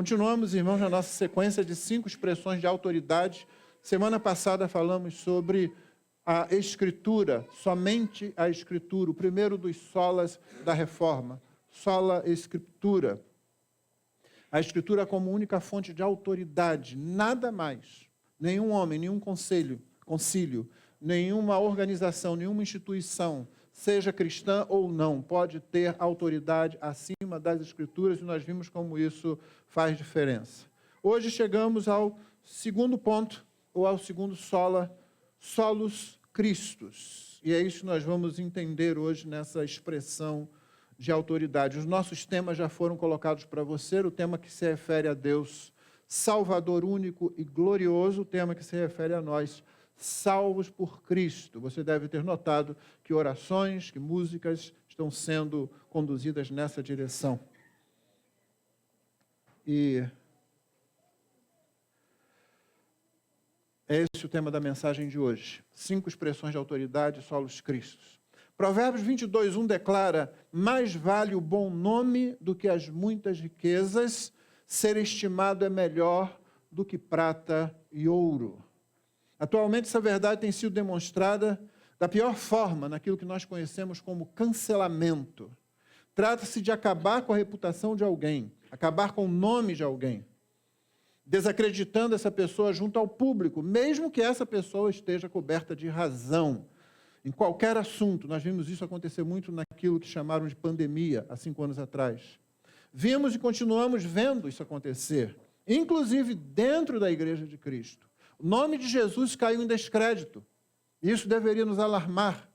Continuamos, irmãos, na nossa sequência de 5 expressões de autoridade. Semana passada falamos sobre a Escritura, somente a Escritura, o primeiro dos solas da Reforma, sola Escritura. A Escritura como única fonte de autoridade, nada mais. Nenhum homem, nenhum concílio, nenhuma organização, nenhuma instituição, seja cristã ou não, pode ter autoridade acima das Escrituras, e nós vimos como isso faz diferença. Hoje chegamos ao segundo ponto, ou ao segundo sola, solus Christus. E é isso que nós vamos entender hoje nessa expressão de autoridade. Os nossos temas já foram colocados para você, o tema que se refere a Deus, Salvador único e glorioso, o tema que se refere a nós, salvos por Cristo. Você deve ter notado que orações, que músicas estão sendo conduzidas nessa direção. E é esse o tema da mensagem de hoje. 5 expressões de autoridade, solus Christus. Provérbios 22:1 declara: mais vale o bom nome do que as muitas riquezas, ser estimado é melhor do que prata e ouro. Atualmente, essa verdade tem sido demonstrada da pior forma naquilo que nós conhecemos como cancelamento. Trata-se de acabar com a reputação de alguém, acabar com o nome de alguém, desacreditando essa pessoa junto ao público, mesmo que essa pessoa esteja coberta de razão. Em qualquer assunto, nós vimos isso acontecer muito naquilo que chamaram de pandemia, há 5 anos atrás. Vimos e continuamos vendo isso acontecer, inclusive dentro da Igreja de Cristo. O nome de Jesus caiu em descrédito. Isso deveria nos alarmar.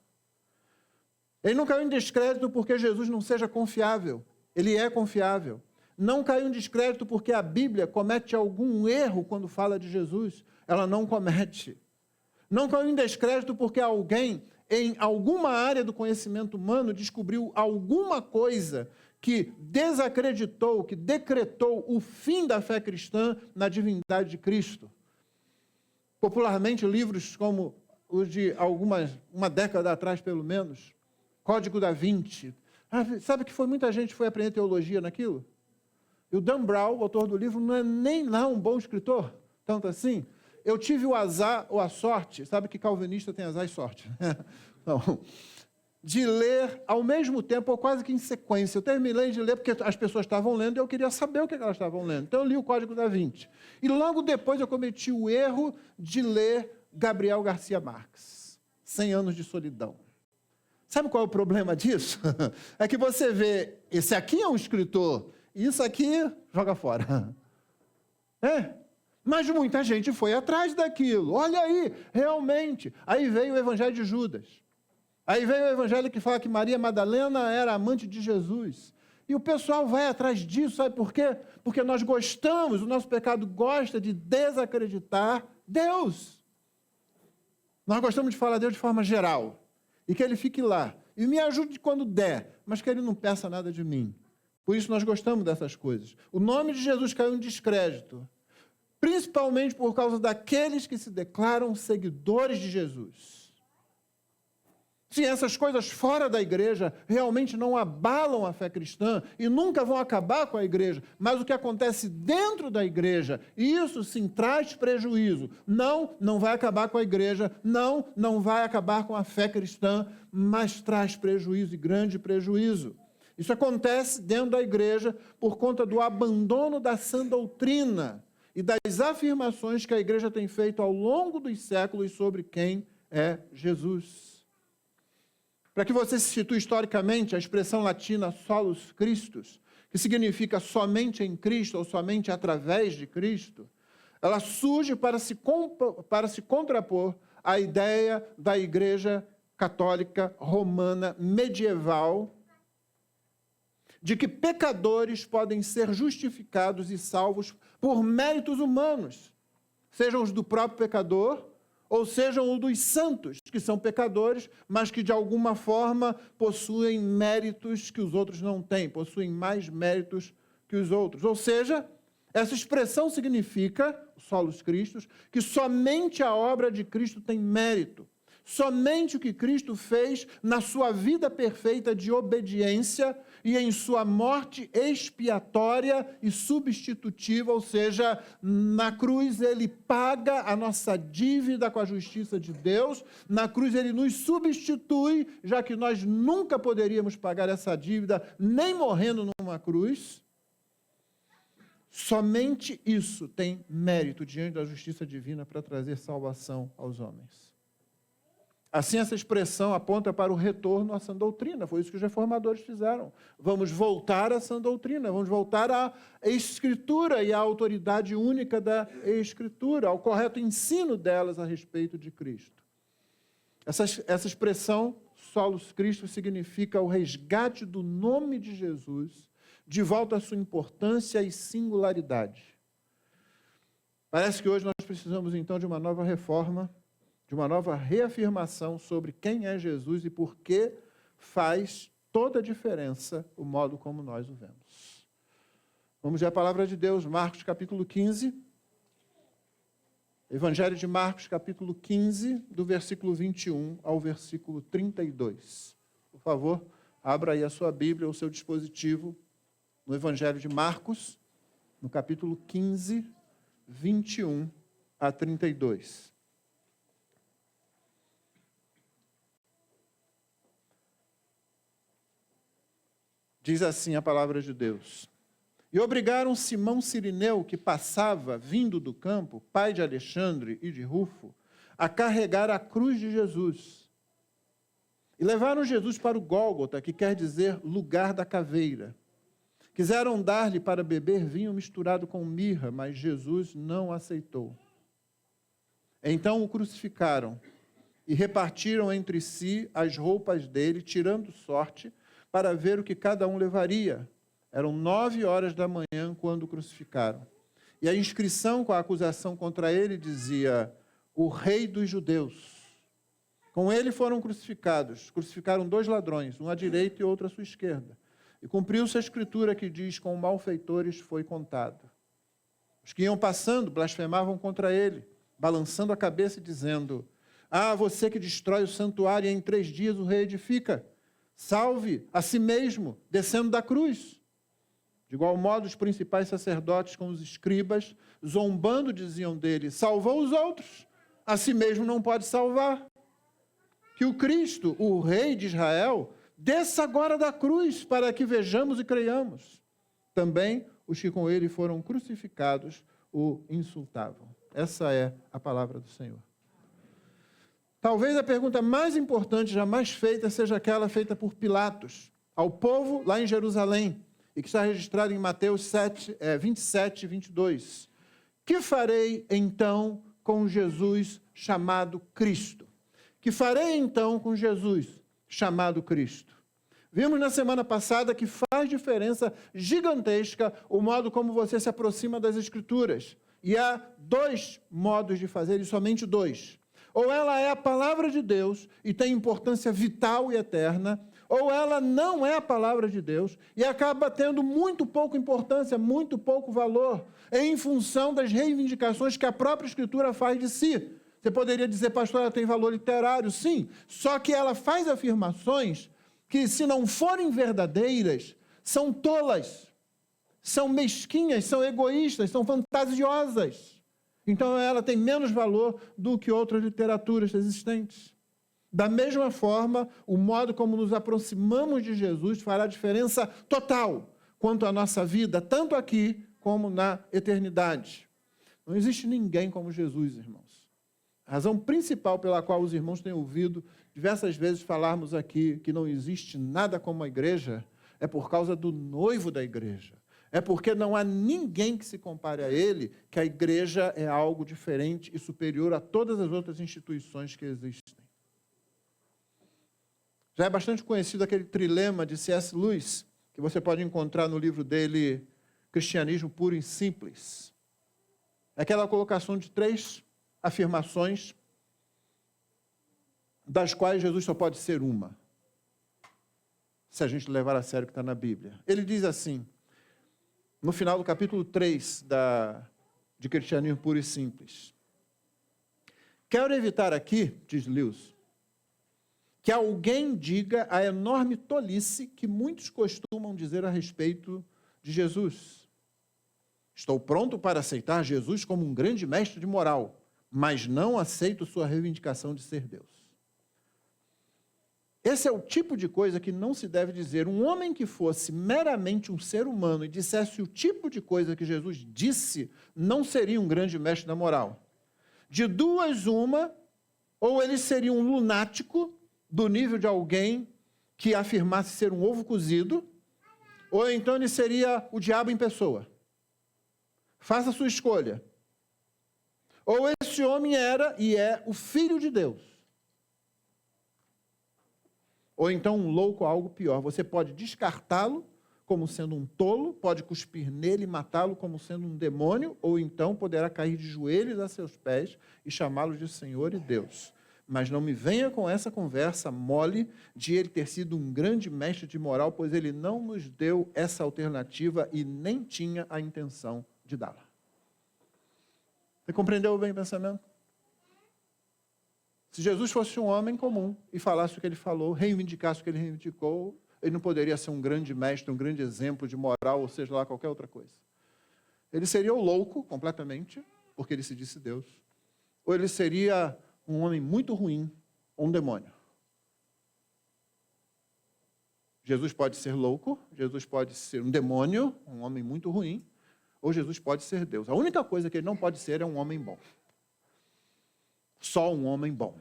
Ele não caiu em descrédito porque Jesus não seja confiável. Ele é confiável. Não caiu em descrédito porque a Bíblia comete algum erro quando fala de Jesus. Ela não comete. Não caiu em descrédito porque alguém, em alguma área do conhecimento humano, descobriu alguma coisa que desacreditou, que decretou o fim da fé cristã na divindade de Cristo. Popularmente, livros como os de uma década atrás, pelo menos, Código da Vinci. Sabe que muita gente foi aprender teologia naquilo? E o Dan Brown, o autor do livro, não é nem lá um bom escritor, tanto assim. Eu tive o azar ou a sorte, sabe que calvinista tem azar e sorte, não, de ler ao mesmo tempo, ou quase que em sequência. Eu terminei de ler porque as pessoas estavam lendo e eu queria saber o que elas estavam lendo. Então eu li o Código da Vinci. E logo depois eu cometi o erro de ler Gabriel Garcia Marques, 100 anos de solidão. Sabe qual é o problema disso? É que você vê, esse aqui é um escritor, e isso aqui joga fora. Mas muita gente foi atrás daquilo. Olha aí, realmente. Aí veio o Evangelho de Judas. Aí veio o evangelho que fala que Maria Madalena era amante de Jesus. E o pessoal vai atrás disso, sabe por quê? Porque nós gostamos, o nosso pecado gosta de desacreditar Deus. Nós gostamos de falar a Deus de forma geral. E que Ele fique lá. E me ajude quando der, mas que Ele não peça nada de mim. Por isso nós gostamos dessas coisas. O nome de Jesus caiu em descrédito. Principalmente por causa daqueles que se declaram seguidores de Jesus. Se essas coisas fora da igreja realmente não abalam a fé cristã e nunca vão acabar com a igreja, mas o que acontece dentro da igreja, isso sim traz prejuízo. Não vai acabar com a igreja, não vai acabar com a fé cristã, mas traz prejuízo e grande prejuízo. Isso acontece dentro da igreja por conta do abandono da sã doutrina e das afirmações que a igreja tem feito ao longo dos séculos sobre quem é Jesus. Para que você se situe historicamente, a expressão latina solus Christus, que significa somente em Cristo ou somente através de Cristo, ela surge para se contrapor à ideia da Igreja Católica Romana medieval, de que pecadores podem ser justificados e salvos por méritos humanos, sejam os do próprio pecador, ou sejam os dos santos, que são pecadores, mas que de alguma forma possuem méritos que os outros não têm, possuem mais méritos que os outros. Ou seja, essa expressão significa, solus Christus, que somente a obra de Cristo tem mérito. Somente o que Cristo fez na sua vida perfeita de obediência e em sua morte expiatória e substitutiva, ou seja, na cruz ele paga a nossa dívida com a justiça de Deus, na cruz ele nos substitui, já que nós nunca poderíamos pagar essa dívida, nem morrendo numa cruz. Somente isso tem mérito diante da justiça divina para trazer salvação aos homens. Assim, essa expressão aponta para o retorno à sã doutrina. Foi isso que os reformadores fizeram. Vamos voltar à sã doutrina, vamos voltar à Escritura e à autoridade única da Escritura, ao correto ensino delas a respeito de Cristo. Essa expressão, Solus Christi, significa o resgate do nome de Jesus de volta à sua importância e singularidade. Parece que hoje nós precisamos, então, de uma nova reforma, de uma nova reafirmação sobre quem é Jesus e por que faz toda a diferença o modo como nós o vemos. Vamos ver a palavra de Deus, Marcos capítulo 15. Evangelho de Marcos capítulo 15, do versículo 21 ao versículo 32. Por favor, abra aí a sua Bíblia ou o seu dispositivo no Evangelho de Marcos, no capítulo 15, 21 a 32. Diz assim a palavra de Deus. E obrigaram Simão Cirineu, que passava, vindo do campo, pai de Alexandre e de Rufo, a carregar a cruz de Jesus. E levaram Jesus para o Gólgota, que quer dizer lugar da caveira. Quiseram dar-lhe para beber vinho misturado com mirra, mas Jesus não aceitou. Então o crucificaram e repartiram entre si as roupas dele, tirando sorte, para ver o que cada um levaria. Eram 9h da manhã quando o crucificaram. E a inscrição com a acusação contra ele dizia: o rei dos judeus. Com ele foram crucificados. Crucificaram 2 ladrões, um à direita e outro à sua esquerda. E cumpriu-se a escritura que diz: com malfeitores foi contado. Os que iam passando blasfemavam contra ele, balançando a cabeça e dizendo: ah, você que destrói o santuário e em 3 dias o reedifica. Salve a si mesmo, descendo da cruz. De igual modo, os principais sacerdotes com os escribas, zombando, diziam dele: salvou os outros, a si mesmo não pode salvar. Que o Cristo, o Rei de Israel, desça agora da cruz, para que vejamos e creiamos. Também os que com ele foram crucificados o insultavam. Essa é a palavra do Senhor. Talvez a pergunta mais importante jamais feita seja aquela feita por Pilatos ao povo lá em Jerusalém, e que está registrada em Mateus 27 e 22. Que farei então com Jesus chamado Cristo? Que farei então com Jesus chamado Cristo? Vimos na semana passada que faz diferença gigantesca o modo como você se aproxima das Escrituras. E há 2 modos de fazer, e somente 2. Ou ela é a palavra de Deus e tem importância vital e eterna, ou ela não é a palavra de Deus e acaba tendo muito pouca importância, muito pouco valor, em função das reivindicações que a própria Escritura faz de si. Você poderia dizer, pastor, ela tem valor literário, sim, só que ela faz afirmações que, se não forem verdadeiras, são tolas, são mesquinhas, são egoístas, são fantasiosas. Então, ela tem menos valor do que outras literaturas existentes. Da mesma forma, o modo como nos aproximamos de Jesus fará diferença total quanto à nossa vida, tanto aqui como na eternidade. Não existe ninguém como Jesus, irmãos. A razão principal pela qual os irmãos têm ouvido diversas vezes falarmos aqui que não existe nada como a igreja é por causa do noivo da igreja. É porque não há ninguém que se compare a ele, que a igreja é algo diferente e superior a todas as outras instituições que existem. Já é bastante conhecido aquele trilema de C.S. Lewis, que você pode encontrar no livro dele, Cristianismo Puro e Simples. É aquela colocação de 3 afirmações, das quais Jesus só pode ser uma, se a gente levar a sério o que está na Bíblia. Ele diz assim, no final do capítulo 3 de Cristianismo Puro e Simples: quero evitar aqui, diz Lewis, que alguém diga a enorme tolice que muitos costumam dizer a respeito de Jesus. Estou pronto para aceitar Jesus como um grande mestre de moral, mas não aceito sua reivindicação de ser Deus. Esse é o tipo de coisa que não se deve dizer. Um homem que fosse meramente um ser humano e dissesse o tipo de coisa que Jesus disse, não seria um grande mestre da moral. De duas, uma, ou ele seria um lunático, do nível de alguém que afirmasse ser um ovo cozido, ou então ele seria o diabo em pessoa. Faça a sua escolha. Ou esse homem era e é o Filho de Deus. Ou então um louco, algo pior. Você pode descartá-lo como sendo um tolo, pode cuspir nele e matá-lo como sendo um demônio, ou então poderá cair de joelhos a seus pés e chamá-lo de Senhor e Deus. Mas não me venha com essa conversa mole de ele ter sido um grande mestre de moral, pois ele não nos deu essa alternativa e nem tinha a intenção de dá-la. Você compreendeu bem o pensamento? Se Jesus fosse um homem comum e falasse o que ele falou, reivindicasse o que ele reivindicou, ele não poderia ser um grande mestre, um grande exemplo de moral, ou seja lá, qualquer outra coisa. Ele seria o louco, completamente, porque ele se disse Deus. Ou ele seria um homem muito ruim, ou um demônio. Jesus pode ser louco, Jesus pode ser um demônio, um homem muito ruim, ou Jesus pode ser Deus. A única coisa que ele não pode ser é um homem bom. Só um homem bom.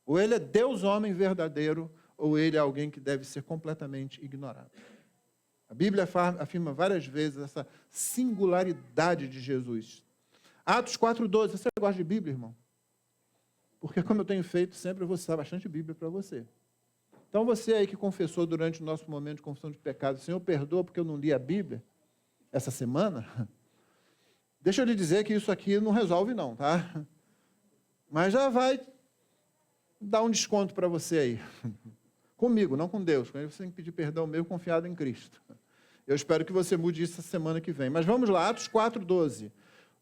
Ou ele é Deus homem verdadeiro, ou ele é alguém que deve ser completamente ignorado. A Bíblia afirma várias vezes essa singularidade de Jesus. Atos 4,12. Você gosta de Bíblia, irmão? Porque como eu tenho feito sempre, eu vou citar bastante Bíblia para você. Então você aí que confessou durante o nosso momento de confissão de pecado, Senhor, perdoa porque eu não li a Bíblia essa semana. Deixa eu lhe dizer que isso aqui não resolve não, tá? Mas já vai dar um desconto para você aí. Comigo, não com Deus. Com ele você tem que pedir perdão mesmo confiado em Cristo. Eu espero que você mude isso essa semana que vem. Mas vamos lá, Atos 4,12.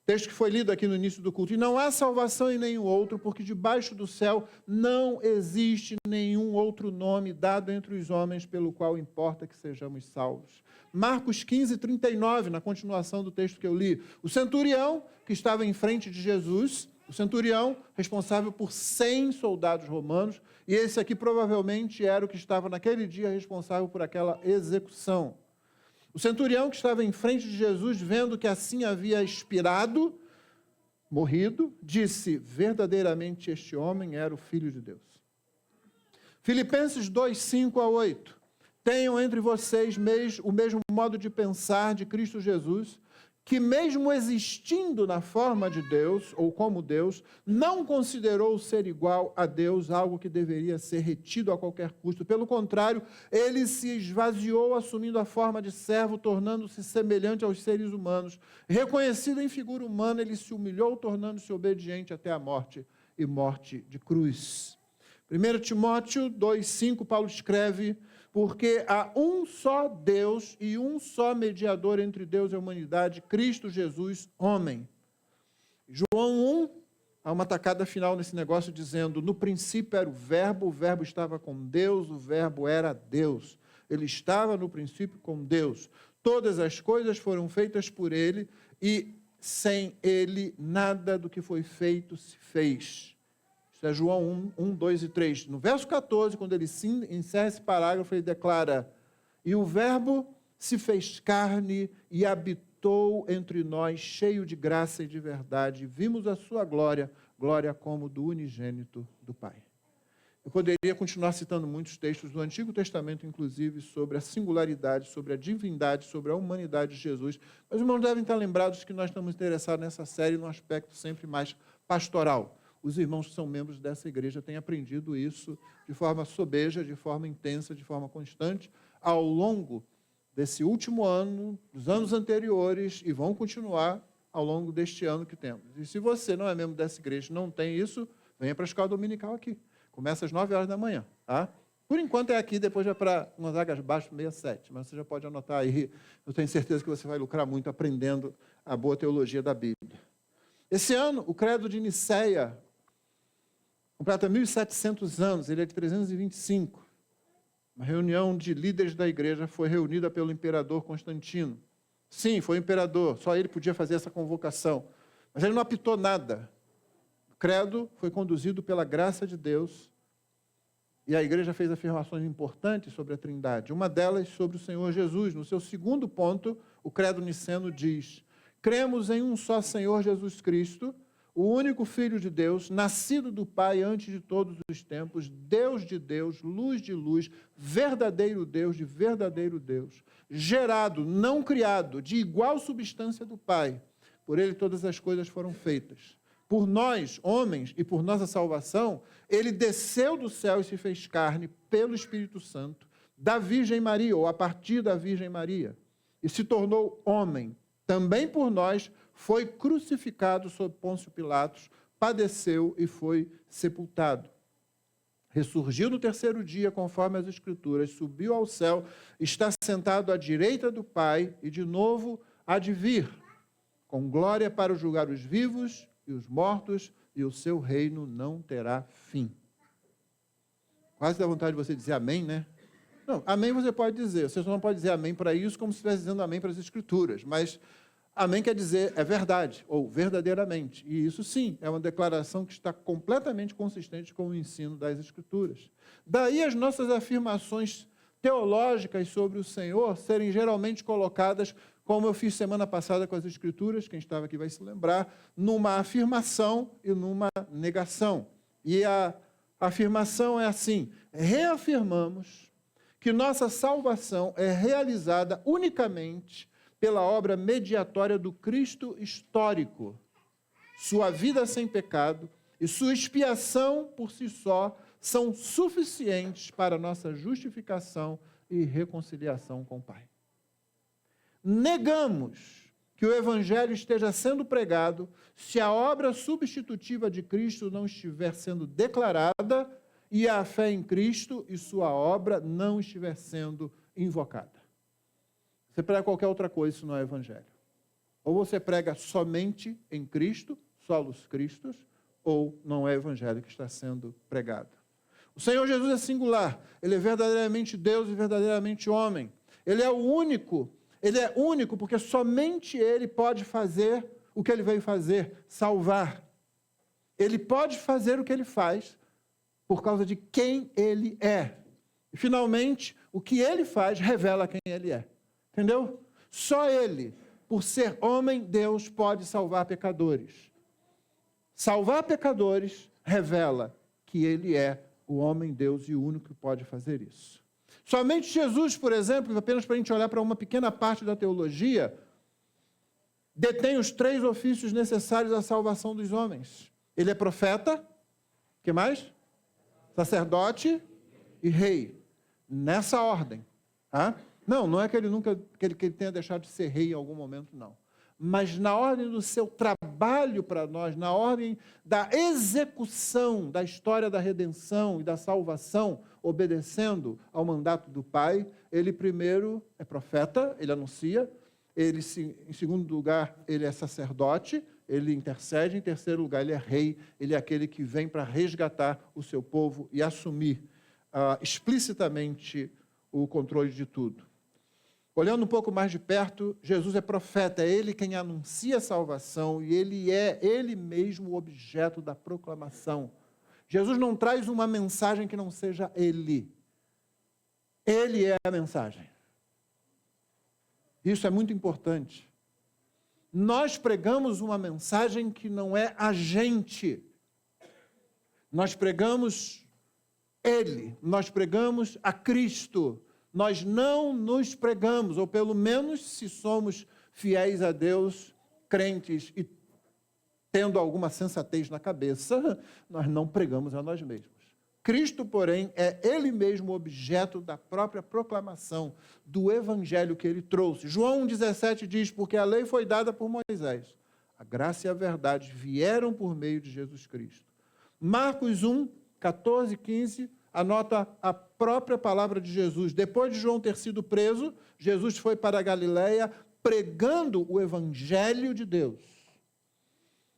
Texto que foi lido aqui no início do culto. E não há salvação em nenhum outro, porque debaixo do céu não existe nenhum outro nome dado entre os homens pelo qual importa que sejamos salvos. Marcos 15:39, na continuação do texto que eu li. O centurião que estava em frente de Jesus, o centurião responsável por 100 soldados romanos, e esse aqui provavelmente era o que estava naquele dia responsável por aquela execução. O centurião que estava em frente de Jesus, vendo que assim havia expirado, morrido, disse, verdadeiramente este homem era o Filho de Deus. Filipenses 2:5-8. Tenham entre vocês o mesmo modo de pensar de Cristo Jesus, que mesmo existindo na forma de Deus, ou como Deus, não considerou ser igual a Deus algo que deveria ser retido a qualquer custo. Pelo contrário, ele se esvaziou assumindo a forma de servo, tornando-se semelhante aos seres humanos. Reconhecido em figura humana, ele se humilhou, tornando-se obediente até a morte e morte de cruz. 1 Timóteo 2:5, Paulo escreve, porque há um só Deus e um só mediador entre Deus e a humanidade, Cristo Jesus, homem. João 1, há uma tacada final nesse negócio dizendo, no princípio era o verbo estava com Deus, o verbo era Deus. Ele estava no princípio com Deus. Todas as coisas foram feitas por ele e sem ele nada do que foi feito se fez. Isso é João 1, 2 e 3. No verso 14, quando ele encerra esse parágrafo, ele declara, e o verbo se fez carne e habitou entre nós, cheio de graça e de verdade. Vimos a sua glória, glória como do unigênito do Pai. Eu poderia continuar citando muitos textos do Antigo Testamento, inclusive, sobre a singularidade, sobre a divindade, sobre a humanidade de Jesus. Mas os irmãos devem estar lembrados que nós estamos interessados nessa série num aspecto sempre mais pastoral. Os irmãos que são membros dessa igreja têm aprendido isso de forma sobeja, de forma intensa, de forma constante, ao longo desse último ano, dos anos anteriores, e vão continuar ao longo deste ano que temos. E se você não é membro dessa igreja, não tem isso, venha para a escola dominical aqui. Começa às 9 horas da manhã, tá? Por enquanto é aqui, depois vai para Gonzaga Baixo, 67, mas você já pode anotar aí. Eu tenho certeza que você vai lucrar muito aprendendo a boa teologia da Bíblia. Esse ano, o credo de Nicéia completa 1.700 anos, ele é de 325. Uma reunião de líderes da igreja foi reunida pelo imperador Constantino. Sim, foi o imperador, só ele podia fazer essa convocação. Mas ele não apitou nada. O credo foi conduzido pela graça de Deus e a igreja fez afirmações importantes sobre a Trindade. Uma delas sobre o Senhor Jesus. No seu segundo ponto, o credo niceno diz: cremos em um só Senhor Jesus Cristo, o único Filho de Deus, nascido do Pai antes de todos os tempos, Deus de Deus, luz de luz, verdadeiro Deus de verdadeiro Deus, gerado, não criado, de igual substância do Pai. Por ele todas as coisas foram feitas. Por nós, homens, e por nossa salvação, ele desceu do céu e se fez carne pelo Espírito Santo, da Virgem Maria, ou a partir da Virgem Maria, e se tornou homem. Também por nós, foi crucificado sob Pôncio Pilatos, padeceu e foi sepultado. Ressurgiu no terceiro dia, conforme as Escrituras, subiu ao céu, está sentado à direita do Pai e de novo há de vir, com glória para julgar os vivos e os mortos, e o seu reino não terá fim. Quase dá vontade de você dizer amém, né? Não, amém você pode dizer, você só não pode dizer amém para isso como se estivesse dizendo amém para as Escrituras, mas amém quer dizer é verdade, ou verdadeiramente. E isso sim, é uma declaração que está completamente consistente com o ensino das Escrituras. Daí as nossas afirmações teológicas sobre o Senhor serem geralmente colocadas, como eu fiz semana passada com as Escrituras, quem estava aqui vai se lembrar, numa afirmação e numa negação. E a afirmação é assim: reafirmamos que nossa salvação é realizada unicamente pela obra mediatória do Cristo histórico, sua vida sem pecado e sua expiação por si só são suficientes para nossa justificação e reconciliação com o Pai. Negamos que o Evangelho esteja sendo pregado se a obra substitutiva de Cristo não estiver sendo declarada e a fé em Cristo e sua obra não estiver sendo invocada. Você prega qualquer outra coisa, isso não é Evangelho. Ou você prega somente em Cristo, solos Cristos, ou não é Evangelho que está sendo pregado. O Senhor Jesus é singular, ele é verdadeiramente Deus e verdadeiramente homem. Ele é único porque somente ele pode fazer o que ele veio fazer, salvar. Ele pode fazer o que ele faz por causa de quem ele é. E, finalmente, o que ele faz revela quem ele é. Entendeu? Só ele, por ser homem, Deus pode salvar pecadores. Salvar pecadores revela que ele é o homem, Deus e o único que pode fazer isso. Somente Jesus, por exemplo, apenas para a gente olhar para uma pequena parte da teologia, detém os 3 ofícios necessários à salvação dos homens. Ele é profeta, o que mais? Sacerdote e rei. Nessa ordem. Tá? Não é que ele tenha deixado de ser rei em algum momento, não. Mas na ordem do seu trabalho para nós, na ordem da execução da história da redenção e da salvação, obedecendo ao mandato do Pai, ele primeiro é profeta, ele anuncia, ele, em segundo lugar, ele é sacerdote, ele intercede, em terceiro lugar, ele é rei, ele é aquele que vem para resgatar o seu povo e assumir explicitamente o controle de tudo. Olhando um pouco mais de perto, Jesus é profeta, é ele quem anuncia a salvação e ele é ele mesmo o objeto da proclamação. Jesus não traz uma mensagem que não seja ele. Ele é a mensagem. Isso é muito importante. Nós pregamos uma mensagem que não é a gente. Nós pregamos ele, nós pregamos a Cristo. Nós não nos pregamos, ou pelo menos se somos fiéis a Deus, crentes e tendo alguma sensatez na cabeça, nós não pregamos a nós mesmos. Cristo, porém, é ele mesmo o objeto da própria proclamação do evangelho que ele trouxe. João 1,17 diz, porque a lei foi dada por Moisés, a graça e a verdade vieram por meio de Jesus Cristo. Marcos 1, 14, 15, anota a própria palavra de Jesus. Depois de João ter sido preso, Jesus foi para a Galileia pregando o evangelho de Deus.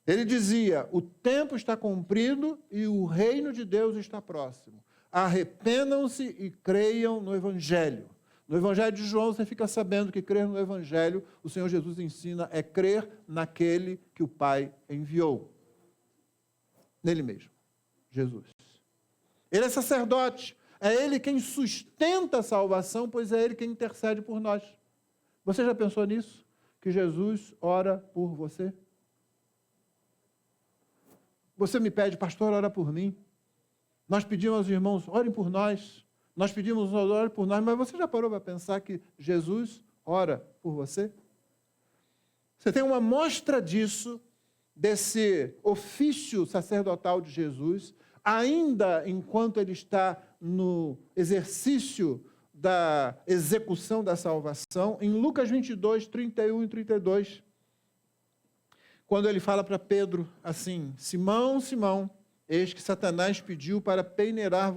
Ele dizia: o tempo está cumprido e o reino de Deus está próximo. Arrependam-se e creiam no Evangelho. No Evangelho de João, você fica sabendo que crer no Evangelho, o Senhor Jesus ensina, é crer naquele que o Pai enviou. Nele mesmo, Jesus. Ele é sacerdote, é Ele quem sustenta a salvação, pois é Ele quem intercede por nós. Você já pensou nisso? Que Jesus ora por você? Você me pede, pastor, ora por mim. Nós pedimos aos irmãos, orem por nós. Nós pedimos, orem por nós, mas você já parou para pensar que Jesus ora por você? Você tem uma mostra disso, desse ofício sacerdotal de Jesus, ainda enquanto ele está no exercício da execução da salvação, em Lucas 22, 31 e 32, quando ele fala para Pedro assim: Simão, Simão, eis que Satanás pediu para peneirar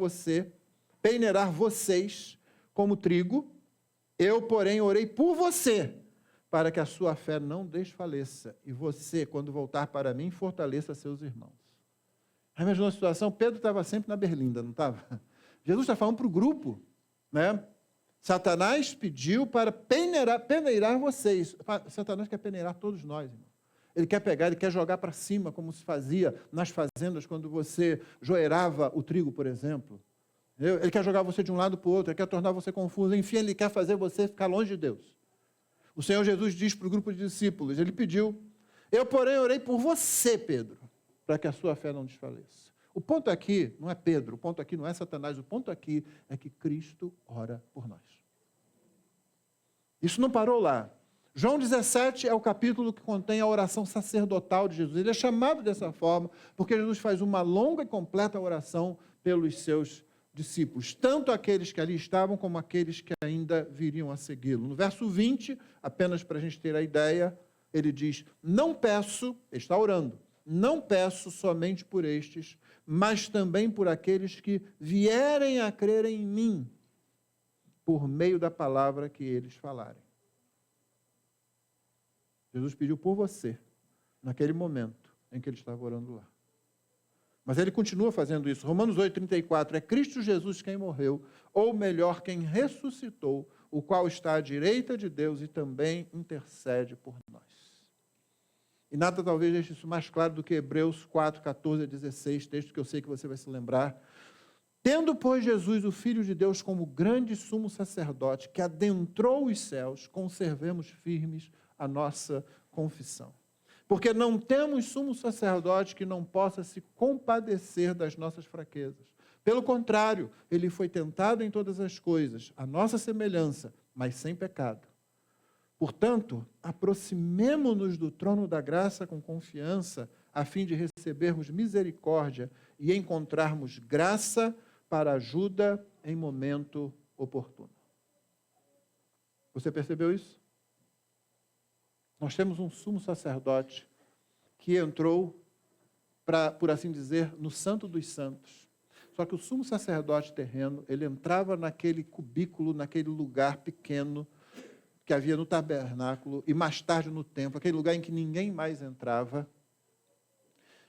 vocês como trigo, eu, porém, orei por você, para que a sua fé não desfaleça, e você, quando voltar para mim, fortaleça seus irmãos. Aí imaginou a situação? Pedro estava sempre na berlinda, não estava? Jesus está falando para o grupo, né? Satanás pediu para peneirar vocês. Satanás quer peneirar todos nós, irmão. Ele quer pegar, ele quer jogar para cima, como se fazia nas fazendas, quando você joerava o trigo, por exemplo. Ele quer jogar você de um lado para o outro, ele quer tornar você confuso, enfim, ele quer fazer você ficar longe de Deus. O Senhor Jesus diz para o grupo de discípulos, ele pediu: eu, porém, orei por você, Pedro, para que a sua fé não desfaleça. O ponto aqui não é Pedro, o ponto aqui não é Satanás, o ponto aqui é que Cristo ora por nós. Isso não parou lá. João 17 é o capítulo que contém a oração sacerdotal de Jesus. Ele é chamado dessa forma porque Jesus faz uma longa e completa oração pelos seus discípulos, tanto aqueles que ali estavam como aqueles que ainda viriam a segui-lo. No verso 20, apenas para a gente ter a ideia, ele diz: não peço, ele está orando, não peço somente por estes, mas também por aqueles que vierem a crer em mim, por meio da palavra que eles falarem. Jesus pediu por você, naquele momento em que ele estava orando lá. Mas ele continua fazendo isso. Romanos 8,34, é Cristo Jesus quem morreu, ou melhor, quem ressuscitou, o qual está à direita de Deus e também intercede por nós. E nada talvez deixe isso mais claro do que Hebreus 4, 14 a 16, texto que eu sei que você vai se lembrar. Tendo, pois, Jesus, o Filho de Deus, como grande sumo sacerdote, que adentrou os céus, conservemos firmes a nossa confissão. Porque não temos sumo sacerdote que não possa se compadecer das nossas fraquezas. Pelo contrário, ele foi tentado em todas as coisas, a nossa semelhança, mas sem pecado. Portanto, aproximemo-nos do trono da graça com confiança, a fim de recebermos misericórdia e encontrarmos graça para ajuda em momento oportuno. Você percebeu isso? Nós temos um sumo sacerdote que entrou, por assim dizer, no Santo dos Santos. Só que o sumo sacerdote terreno, ele entrava naquele cubículo, naquele lugar pequeno que havia no tabernáculo e mais tarde no templo, aquele lugar em que ninguém mais entrava.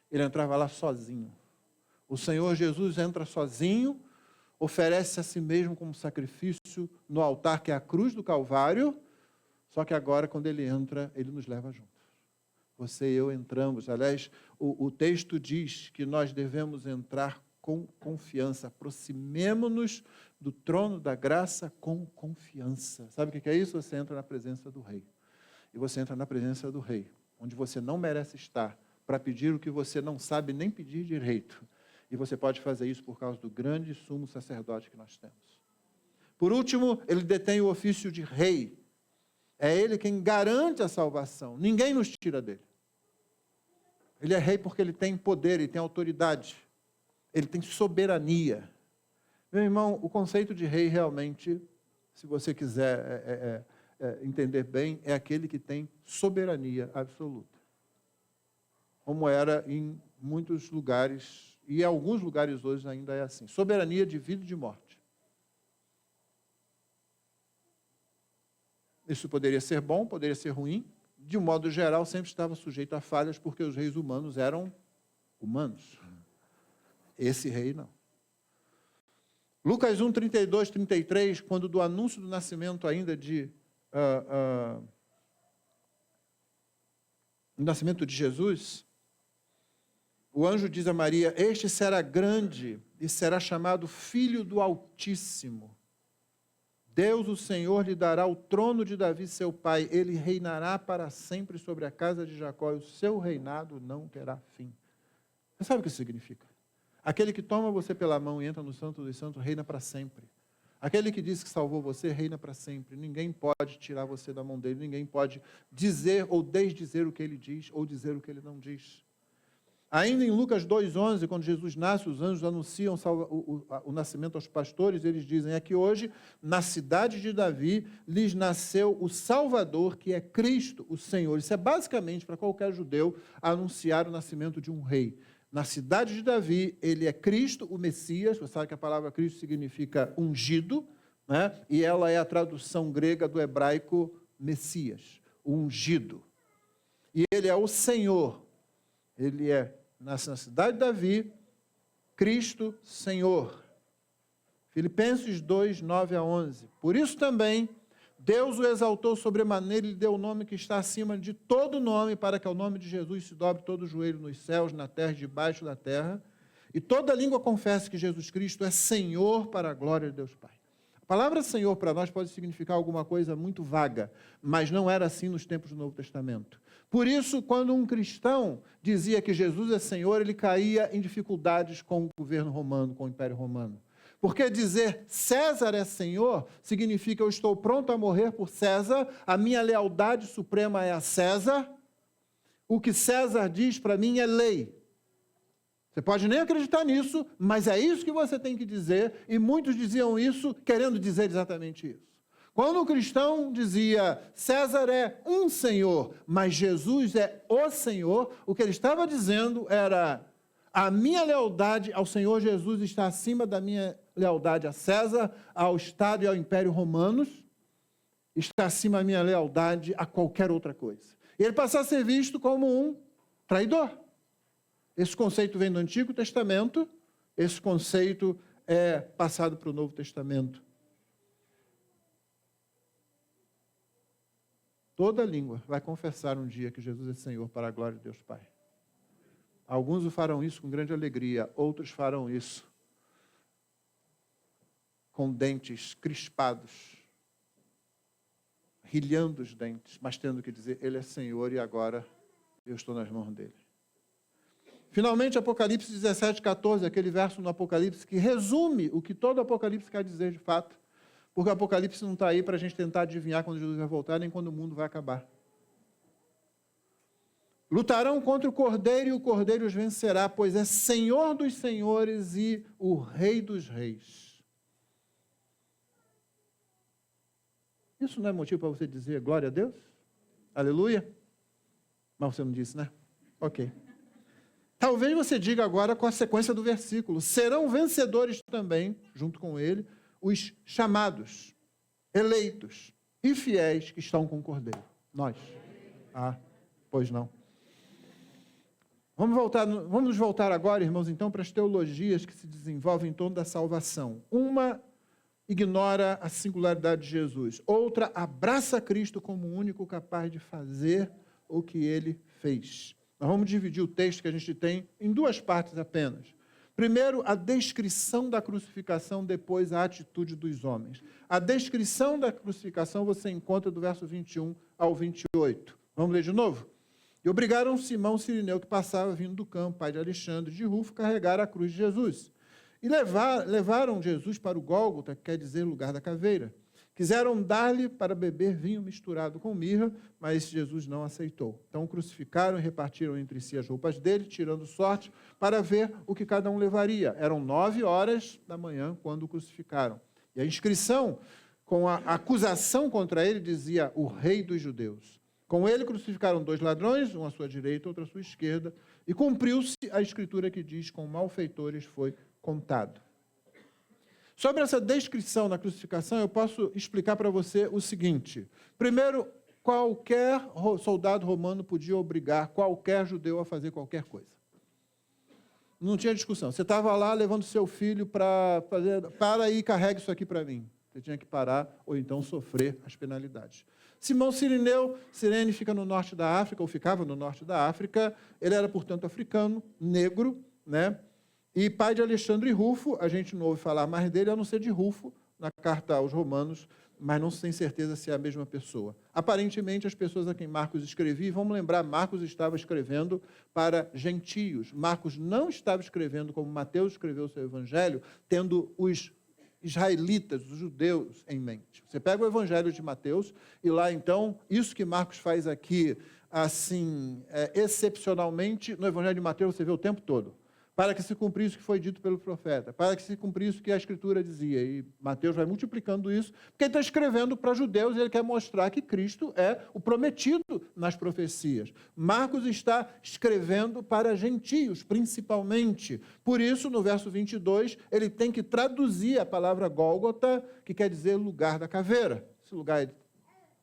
Ele entrava lá sozinho. O Senhor Jesus entra sozinho, oferece a si mesmo como sacrifício no altar que é a cruz do Calvário. Só que agora, quando ele entra, ele nos leva juntos. Você e eu entramos. Aliás, o texto diz que nós devemos entrar com confiança. Aproximemo-nos do trono da graça com confiança. Sabe o que é isso? Você entra na presença do Rei. E você entra na presença do Rei, onde você não merece estar, para pedir o que você não sabe nem pedir direito. E você pode fazer isso por causa do grande sumo sacerdote que nós temos. Por último, ele detém o ofício de Rei. É ele quem garante a salvação. Ninguém nos tira dele. Ele é rei porque ele tem poder, ele tem autoridade. Ele tem soberania. Meu irmão, o conceito de rei realmente, se você quiser entender bem, é aquele que tem soberania absoluta. Como era em muitos lugares, e em alguns lugares hoje ainda é assim. Soberania de vida e de morte. Isso poderia ser bom, poderia ser ruim, de um modo geral, sempre estava sujeito a falhas, porque os reis humanos eram humanos. Esse rei não. Lucas 1, 32, 33, quando do anúncio do nascimento ainda o nascimento de Jesus, o anjo diz a Maria: este será grande e será chamado Filho do Altíssimo. Deus, o Senhor, lhe dará o trono de Davi, seu pai. Ele reinará para sempre sobre a casa de Jacó, e o seu reinado não terá fim. Você sabe o que isso significa? Aquele que toma você pela mão e entra no Santo dos Santos reina para sempre. Aquele que diz que salvou você reina para sempre. Ninguém pode tirar você da mão dele, ninguém pode dizer ou desdizer o que ele diz, ou dizer o que ele não diz. Ainda em Lucas 2,11, quando Jesus nasce, os anjos anunciam o nascimento aos pastores, eles dizem: é que hoje, na cidade de Davi, lhes nasceu o Salvador, que é Cristo, o Senhor. Isso é basicamente, para qualquer judeu, anunciar o nascimento de um rei. Na cidade de Davi, ele é Cristo, o Messias. Você sabe que a palavra Cristo significa ungido, né? E ela é a tradução grega do hebraico Messias, o ungido. E ele é o Senhor. Ele nasce na cidade de Davi, Cristo, Senhor. Filipenses 2, 9 a 11. Por isso também, Deus o exaltou sobremaneira e lhe deu o nome que está acima de todo nome, para que ao nome de Jesus se dobre todo o joelho nos céus, na terra e debaixo da terra, e toda língua confesse que Jesus Cristo é Senhor, para a glória de Deus Pai. A palavra Senhor para nós pode significar alguma coisa muito vaga, mas não era assim nos tempos do Novo Testamento. Por isso, quando um cristão dizia que Jesus é Senhor, ele caía em dificuldades com o governo romano, com o Império Romano. Porque dizer César é Senhor significa: eu estou pronto a morrer por César, a minha lealdade suprema é a César, o que César diz para mim é lei. Você pode nem acreditar nisso, mas é isso que você tem que dizer, e muitos diziam isso querendo dizer exatamente isso. Quando o cristão dizia César é um Senhor, mas Jesus é o Senhor, o que ele estava dizendo era: a minha lealdade ao Senhor Jesus está acima da minha lealdade a César, ao Estado e ao Império Romanos, está acima da minha lealdade a qualquer outra coisa. E ele passa a ser visto como um traidor. Esse conceito vem do Antigo Testamento, esse conceito é passado para o Novo Testamento. Toda língua vai confessar um dia que Jesus é Senhor, para a glória de Deus Pai. Alguns o farão isso com grande alegria, outros farão isso com dentes crispados, rilhando os dentes, mas tendo que dizer: Ele é Senhor e agora eu estou nas mãos dele. Finalmente, Apocalipse 17, 14, aquele verso no Apocalipse que resume o que todo Apocalipse quer dizer de fato, porque o Apocalipse não está aí para a gente tentar adivinhar quando Jesus vai voltar, nem quando o mundo vai acabar. Lutarão contra o Cordeiro e o Cordeiro os vencerá, pois é Senhor dos senhores e o Rei dos reis. Isso não é motivo para você dizer glória a Deus? Aleluia? Mas você não disse, né? Ok. Talvez você diga agora com a sequência do versículo: serão vencedores também, junto com ele, os chamados, eleitos e fiéis que estão com o Cordeiro. Nós. Ah, pois não. Vamos voltar agora, irmãos, então, para as teologias que se desenvolvem em torno da salvação. Uma ignora a singularidade de Jesus. Outra abraça Cristo como o único capaz de fazer o que ele fez. Nós vamos dividir o texto que a gente tem em duas partes apenas. Primeiro, a descrição da crucificação, depois a atitude dos homens. A descrição da crucificação você encontra do verso 21 ao 28. Vamos ler de novo? E obrigaram Simão Cirineu, que passava vindo do campo, pai de Alexandre de Rufo, carregar a cruz de Jesus. E levaram Jesus para o Gólgota, que quer dizer lugar da caveira. Quiseram dar-lhe para beber vinho misturado com mirra, mas Jesus não aceitou. Então o crucificaram e repartiram entre si as roupas dele, tirando sorte, para ver o que cada um levaria. Eram 9h da manhã quando o crucificaram. E a inscrição com a acusação contra ele dizia: o Rei dos Judeus. Com ele crucificaram 2 ladrões, um à sua direita, outro à sua esquerda, e cumpriu-se a escritura que diz: com malfeitores foi contado. Sobre essa descrição na crucificação, eu posso explicar para você o seguinte. Primeiro, qualquer soldado romano podia obrigar qualquer judeu a fazer qualquer coisa. Não tinha discussão. Você estava lá levando seu filho para aí, carregue isso aqui para mim. Você tinha que parar ou então sofrer as penalidades. Simão Cirineu, Cirene fica no norte da África, ou ficava no norte da África. Ele era, portanto, africano, negro, né? E pai de Alexandre e Rufo. A gente não ouve falar mais dele, a não ser de Rufo, na carta aos Romanos, mas não se tem certeza se é a mesma pessoa. Aparentemente, as pessoas a quem Marcos escrevia, vamos lembrar, Marcos estava escrevendo para gentios. Marcos não estava escrevendo como Mateus escreveu o seu evangelho, tendo os israelitas, os judeus em mente. Você pega o evangelho de Mateus e lá, então, isso que Marcos faz aqui, assim, excepcionalmente, no evangelho de Mateus você vê o tempo todo. Para que se cumprisse o que foi dito pelo profeta, para que se cumprisse o que a Escritura dizia. E Mateus vai multiplicando isso, porque ele está escrevendo para judeus e ele quer mostrar que Cristo é o prometido nas profecias. Marcos está escrevendo para gentios, principalmente. Por isso, no verso 22, ele tem que traduzir a palavra Gólgota, que quer dizer lugar da caveira. Esse lugar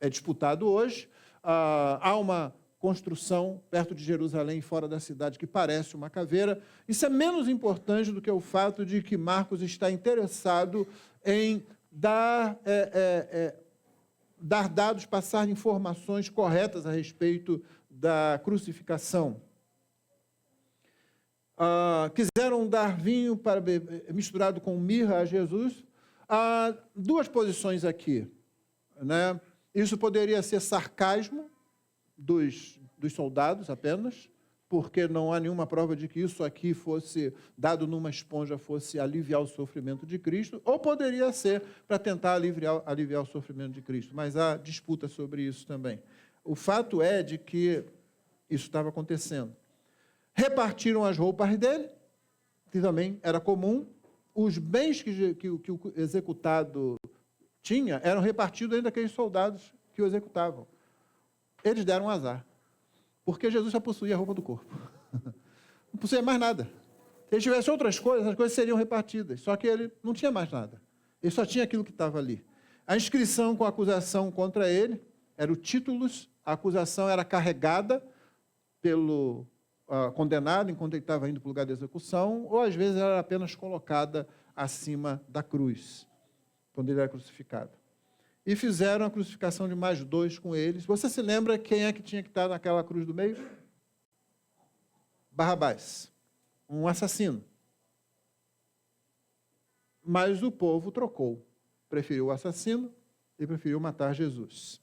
é disputado hoje. Há uma construção perto de Jerusalém, fora da cidade, que parece uma caveira. Isso é menos importante do que o fato de que Marcos está interessado em dar dados, passar informações corretas a respeito da crucificação. Quiseram dar vinho misturado com mirra a Jesus. Há duas posições aqui, né? Isso poderia ser sarcasmo dos soldados apenas, porque não há nenhuma prova de que isso aqui fosse dado numa esponja, fosse aliviar o sofrimento de Cristo, ou poderia ser para tentar aliviar o sofrimento de Cristo, mas há disputa sobre isso também. O fato é de que isso estava acontecendo. Repartiram as roupas dele, que também era comum. Os bens que o executado tinha eram repartidos ainda aqueles soldados que o executavam. Eles deram um azar, porque Jesus já possuía a roupa do corpo. Não possuía mais nada. Se ele tivesse outras coisas, as coisas seriam repartidas, só que ele não tinha mais nada. Ele só tinha aquilo que estava ali. A inscrição com a acusação contra ele era o títulos, a acusação era carregada pelo condenado enquanto ele estava indo para o lugar da execução, ou às vezes era apenas colocada acima da cruz, quando ele era crucificado. E fizeram a crucificação de mais dois com eles. Você se lembra quem é que tinha que estar naquela cruz do meio? Barrabás, um assassino. Mas o povo trocou. Preferiu o assassino e preferiu matar Jesus.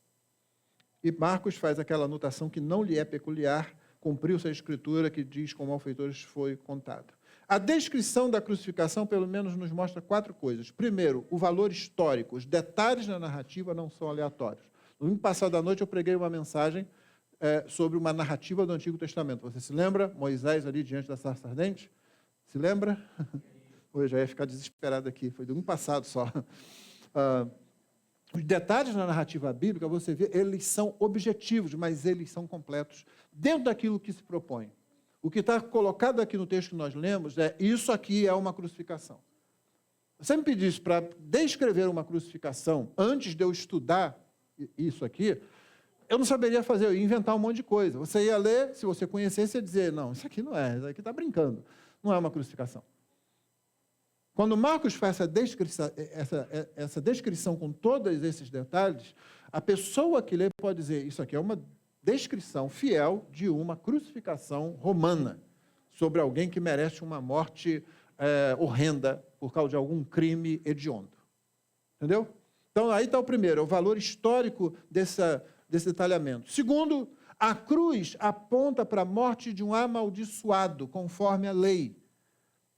E Marcos faz aquela anotação que não lhe é peculiar, cumpriu-se a escritura que diz com malfeitores foi contado. A descrição da crucificação, pelo menos, nos mostra quatro coisas. Primeiro, o valor histórico. Os detalhes na narrativa não são aleatórios. No domingo passado à noite, eu preguei uma mensagem sobre uma narrativa do Antigo Testamento. Você se lembra? Moisés ali diante da sarça ardente? Se lembra? Hoje já ia ficar desesperado aqui. Foi domingo passado só. Os detalhes na narrativa bíblica, você vê, eles são objetivos, mas eles são completos dentro daquilo que se propõe. O que está colocado aqui no texto que nós lemos isso aqui é uma crucificação. Eu sempre disse, para descrever uma crucificação, antes de eu estudar isso aqui, eu não saberia fazer, eu ia inventar um monte de coisa. Você ia ler, se você conhecesse, ia dizer, não, isso aqui não é, isso aqui está brincando. Não é uma crucificação. Quando Marcos faz essa descrição com todos esses detalhes, a pessoa que lê pode dizer, isso aqui é uma descrição fiel de uma crucificação romana sobre alguém que merece uma morte horrenda por causa de algum crime hediondo. Entendeu? Então, aí está o primeiro, o valor histórico desse detalhamento. Segundo, a cruz aponta para a morte de um amaldiçoado, conforme a lei.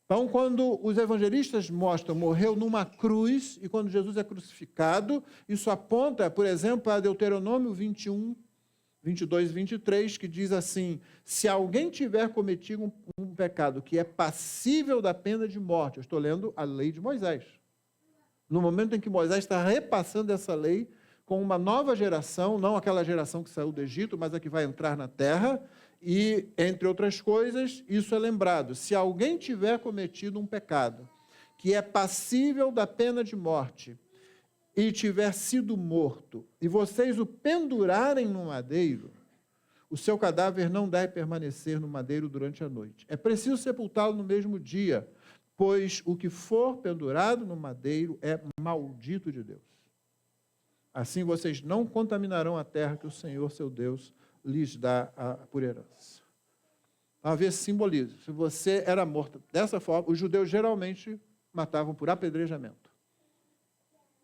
Então, quando os evangelistas mostram, morreu numa cruz, e quando Jesus é crucificado, isso aponta, por exemplo, para Deuteronômio 21, 22 e 23, que diz assim, se alguém tiver cometido um pecado que é passível da pena de morte, eu estou lendo a lei de Moisés. No momento em que Moisés está repassando essa lei com uma nova geração, não aquela geração que saiu do Egito, mas a que vai entrar na terra, e, entre outras coisas, isso é lembrado. Se alguém tiver cometido um pecado que é passível da pena de morte, e tiver sido morto, e vocês o pendurarem no madeiro, o seu cadáver não deve permanecer no madeiro durante a noite. É preciso sepultá-lo no mesmo dia, pois o que for pendurado no madeiro é maldito de Deus. Assim vocês não contaminarão a terra que o Senhor, seu Deus, lhes dá por herança. Uma vez simboliza, se você era morto dessa forma, os judeus geralmente matavam por apedrejamento.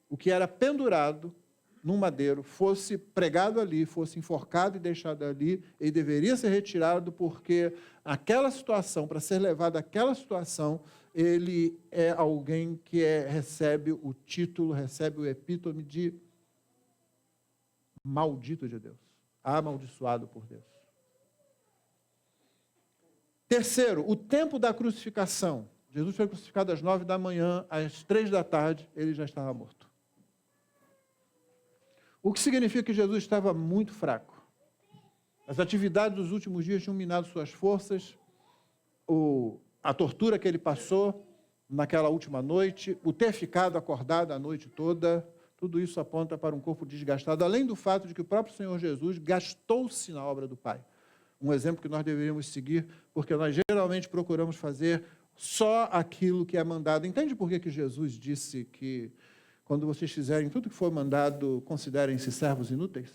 O que era pendurado num madeiro, fosse pregado ali, fosse enforcado e deixado ali, ele deveria ser retirado porque aquela situação, para ser levado àquela situação, ele é alguém que recebe o título, recebe o epítome de maldito de Deus, amaldiçoado por Deus. Terceiro, o tempo da crucificação. Jesus foi crucificado às 9 da manhã, às 3 da tarde, ele já estava morto. O que significa que Jesus estava muito fraco. As atividades dos últimos dias tinham minado suas forças, a tortura que ele passou naquela última noite, o ter ficado acordado a noite toda, tudo isso aponta para um corpo desgastado, além do fato de que o próprio Senhor Jesus gastou-se na obra do Pai. Um exemplo que nós deveríamos seguir, porque nós geralmente procuramos fazer só aquilo que é mandado. Entende por que Jesus disse que, quando vocês fizerem tudo que for mandado, considerem-se servos inúteis?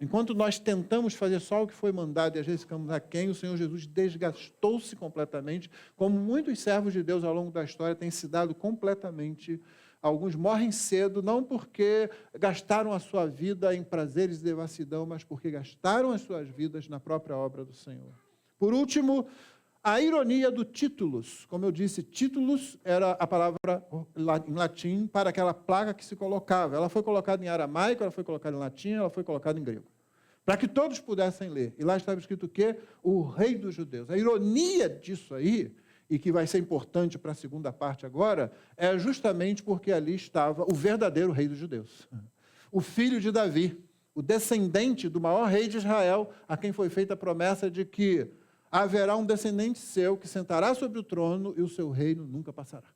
Enquanto nós tentamos fazer só o que foi mandado e às vezes ficamos aquém, o Senhor Jesus desgastou-se completamente, como muitos servos de Deus ao longo da história têm se dado completamente. Alguns morrem cedo, não porque gastaram a sua vida em prazeres e devassidão, mas porque gastaram as suas vidas na própria obra do Senhor. Por último, a ironia do títulos. Como eu disse, títulos era a palavra em latim para aquela placa que se colocava. Ela foi colocada em aramaico, ela foi colocada em latim, ela foi colocada em grego. Para que todos pudessem ler. E lá estava escrito o quê? O Rei dos Judeus. A ironia disso aí, e que vai ser importante para a segunda parte agora, é justamente porque ali estava o verdadeiro Rei dos Judeus. O filho de Davi, o descendente do maior rei de Israel, a quem foi feita a promessa de que haverá um descendente seu que sentará sobre o trono e o seu reino nunca passará.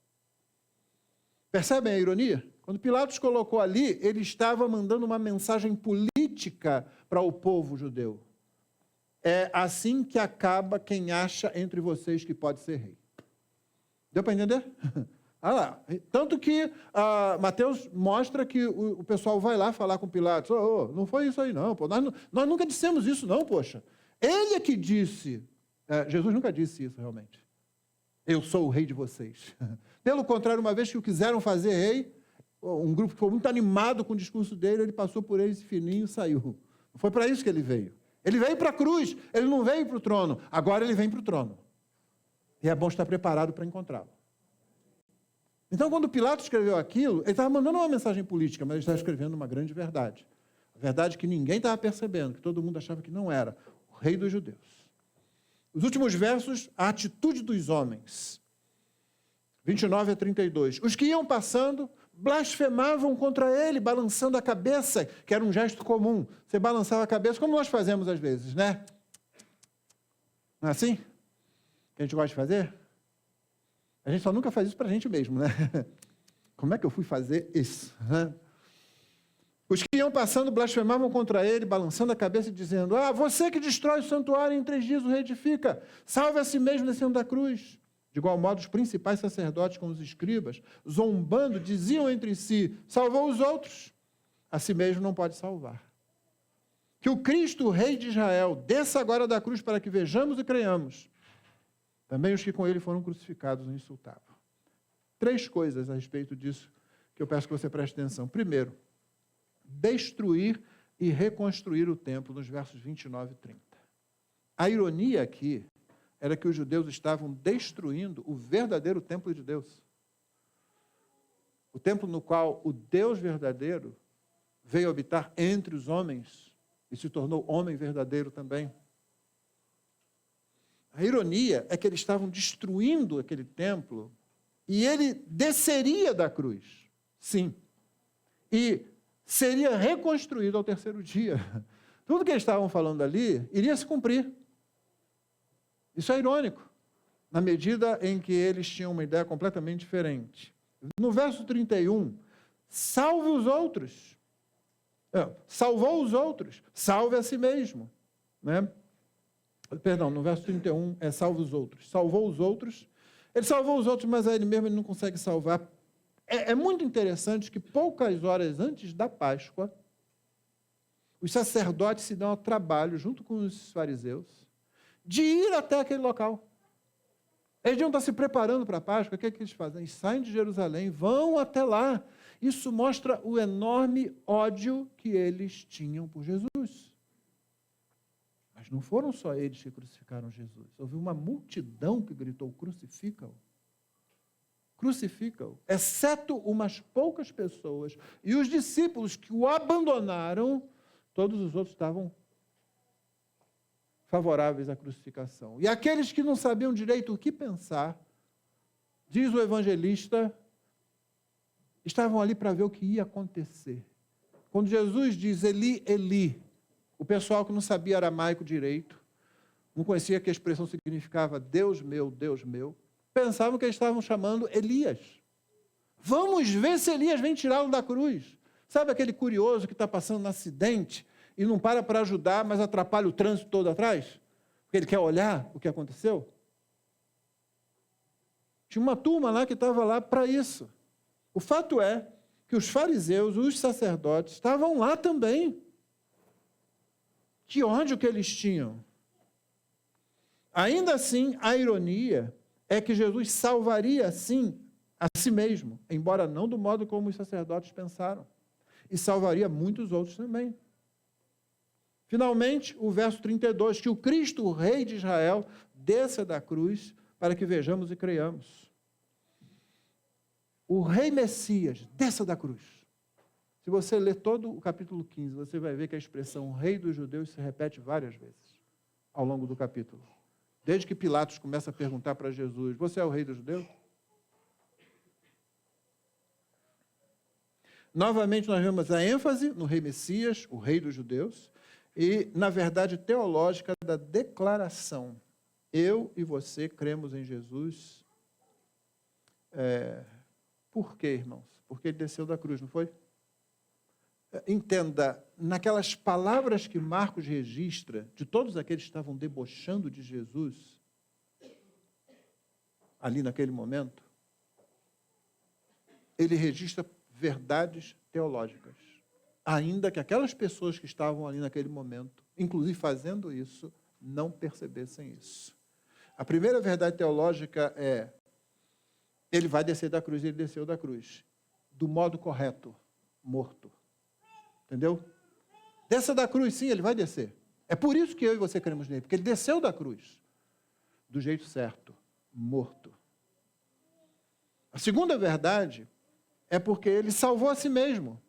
Percebem a ironia? Quando Pilatos colocou ali, ele estava mandando uma mensagem política para o povo judeu. É assim que acaba quem acha entre vocês que pode ser rei. Deu para entender? Ah lá. Tanto que Mateus mostra que o pessoal vai lá falar com Pilatos. Não foi isso aí não, pô. Nós nunca dissemos isso não, poxa. Ele é que disse. Jesus nunca disse isso realmente. Eu sou o rei de vocês. Pelo contrário, uma vez que o quiseram fazer rei, um grupo que foi muito animado com o discurso dele, ele passou por eles fininho e saiu. Não foi para isso que ele veio. Ele veio para a cruz, ele não veio para o trono. Agora ele vem para o trono. E é bom estar preparado para encontrá-lo. Então, quando Pilatos escreveu aquilo, ele estava mandando uma mensagem política, mas ele estava escrevendo uma grande verdade. A verdade que ninguém estava percebendo, que todo mundo achava que não era. O Rei dos Judeus. Os últimos versos, a atitude dos homens. 29 a 32. Os que iam passando blasfemavam contra ele, balançando a cabeça, que era um gesto comum. Você balançava a cabeça, como nós fazemos às vezes, né? Não é assim? Que a gente gosta de fazer? A gente só nunca faz isso para a gente mesmo, né? Como é que eu fui fazer isso? Os que iam passando blasfemavam contra ele, balançando a cabeça e dizendo: você que destrói o santuário em 3 dias o reedifica, salve a si mesmo descendo da cruz. De igual modo, os principais sacerdotes com os escribas, zombando, diziam entre si: salvou os outros, a si mesmo não pode salvar. Que o Cristo, o Rei de Israel, desça agora da cruz para que vejamos e creiamos. Também os que com ele foram crucificados o insultavam. 3 coisas a respeito disso que eu peço que você preste atenção. Primeiro, destruir e reconstruir o templo, nos versos 29 e 30. A ironia aqui era que os judeus estavam destruindo o verdadeiro templo de Deus. O templo no qual o Deus verdadeiro veio habitar entre os homens e se tornou homem verdadeiro também. A ironia é que eles estavam destruindo aquele templo e ele desceria da cruz, sim, e seria reconstruído ao 3º dia. Tudo que eles estavam falando ali iria se cumprir. Isso é irônico, na medida em que eles tinham uma ideia completamente diferente. No verso 31, salve os outros. Salvou os outros, salve a si mesmo. Né? Perdão, no verso 31 é salve os outros. Salvou os outros. Ele salvou os outros, mas a ele mesmo ele não consegue salvar. É muito interessante que poucas horas antes da Páscoa, os sacerdotes se dão ao trabalho, junto com os fariseus, de ir até aquele local. Eles deviam estar se preparando para a Páscoa. O que é que eles fazem? Eles saem de Jerusalém, vão até lá. Isso mostra o enorme ódio que eles tinham por Jesus. Mas não foram só eles que crucificaram Jesus. Houve uma multidão que gritou, crucifica-o. Crucifica-o. Exceto umas poucas pessoas. E os discípulos que o abandonaram, todos os outros estavam favoráveis à crucificação. E aqueles que não sabiam direito o que pensar, diz o evangelista, estavam ali para ver o que ia acontecer. Quando Jesus diz Eli, Eli, o pessoal que não sabia aramaico direito, não conhecia que a expressão significava Deus meu, pensavam que eles estavam chamando Elias. Vamos ver se Elias vem tirá-lo da cruz. Sabe aquele curioso que está passando no acidente e não para ajudar, mas atrapalha o trânsito todo atrás? Porque ele quer olhar o que aconteceu? Tinha uma turma lá que estava lá para isso. O fato é que os fariseus, os sacerdotes, estavam lá também. Que ódio que eles tinham. Ainda assim, a ironia é que Jesus salvaria, sim, a si mesmo, embora não do modo como os sacerdotes pensaram. E salvaria muitos outros também. Finalmente, o verso 32, que o Cristo, o Rei de Israel, desça da cruz para que vejamos e creiamos. O Rei Messias desça da cruz. Se você ler todo o capítulo 15, você vai ver que a expressão Rei dos Judeus se repete várias vezes ao longo do capítulo. Desde que Pilatos começa a perguntar para Jesus, você é o Rei dos Judeus? Novamente, nós vemos a ênfase no Rei Messias, o Rei dos Judeus, e na verdade teológica da declaração. Eu e você cremos em Jesus. Por quê, irmãos? Porque ele desceu da cruz, não foi? Entenda, naquelas palavras que Marcos registra, de todos aqueles que estavam debochando de Jesus, ali naquele momento, ele registra verdades teológicas. Ainda que aquelas pessoas que estavam ali naquele momento, inclusive fazendo isso, não percebessem isso. A primeira verdade teológica é, ele vai descer da cruz, ele desceu da cruz. Do modo correto, morto. Entendeu? Desça da cruz, sim, ele vai descer. É por isso que eu e você cremos nele, porque ele desceu da cruz. Do jeito certo, morto. A segunda verdade é porque ele salvou a si mesmo.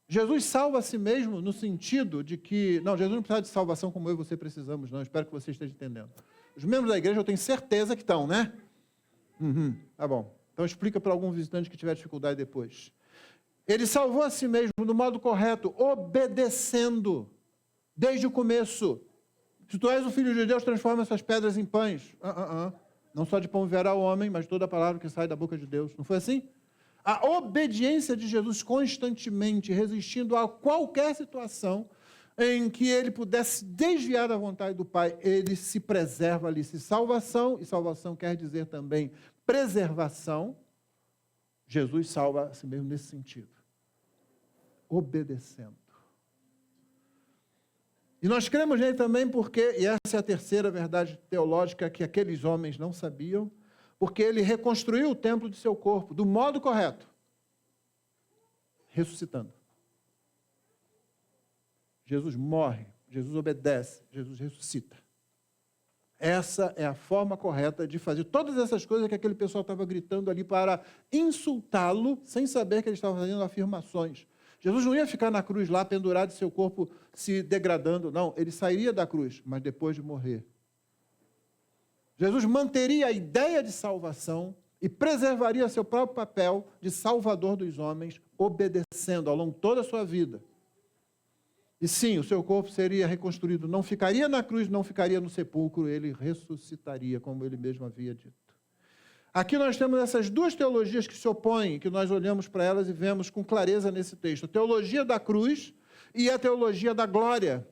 Jesus salva a si mesmo no sentido de que... Não, Jesus não precisa de salvação como eu e você precisamos, não. Espero que você esteja entendendo. Os membros da igreja eu tenho certeza que estão, né? Tá bom. Então explica para algum visitante que tiver dificuldade depois. Ele salvou a si mesmo do modo correto, obedecendo, desde o começo. Se tu és o Filho de Deus, transforma essas pedras em pães. Não só de pão viverá o homem, mas toda a palavra que sai da boca de Deus. Não foi assim? A obediência de Jesus constantemente, resistindo a qualquer situação em que ele pudesse desviar da vontade do Pai, ele se preserva ali. Se salvação, e salvação quer dizer também preservação, Jesus salva a si mesmo nesse sentido. Obedecendo. E nós cremos nele também porque, e essa é a terceira verdade teológica que aqueles homens não sabiam, porque ele reconstruiu o templo de seu corpo do modo correto, ressuscitando. Jesus morre, Jesus obedece, Jesus ressuscita. Essa é a forma correta de fazer todas essas coisas que aquele pessoal estava gritando ali para insultá-lo, sem saber que ele estava fazendo afirmações. Jesus não ia ficar na cruz lá, pendurado e seu corpo se degradando, não. Ele sairia da cruz, mas depois de morrer. Jesus manteria a ideia de salvação e preservaria seu próprio papel de salvador dos homens, obedecendo ao longo de toda a sua vida. E sim, o seu corpo seria reconstruído, não ficaria na cruz, não ficaria no sepulcro, ele ressuscitaria, como ele mesmo havia dito. Aqui nós temos essas duas teologias que se opõem, que nós olhamos para elas e vemos com clareza nesse texto. A teologia da cruz e a teologia da glória.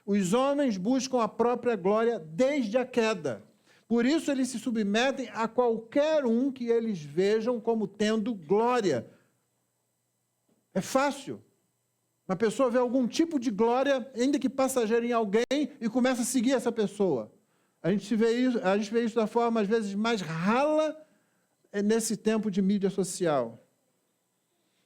Os homens buscam a própria glória desde a queda. Por isso eles se submetem a qualquer um que eles vejam como tendo glória. É fácil. Uma pessoa vê algum tipo de glória, ainda que passageira, em alguém e começa a seguir essa pessoa. A gente vê isso da forma, às vezes, mais rala nesse tempo de mídia social.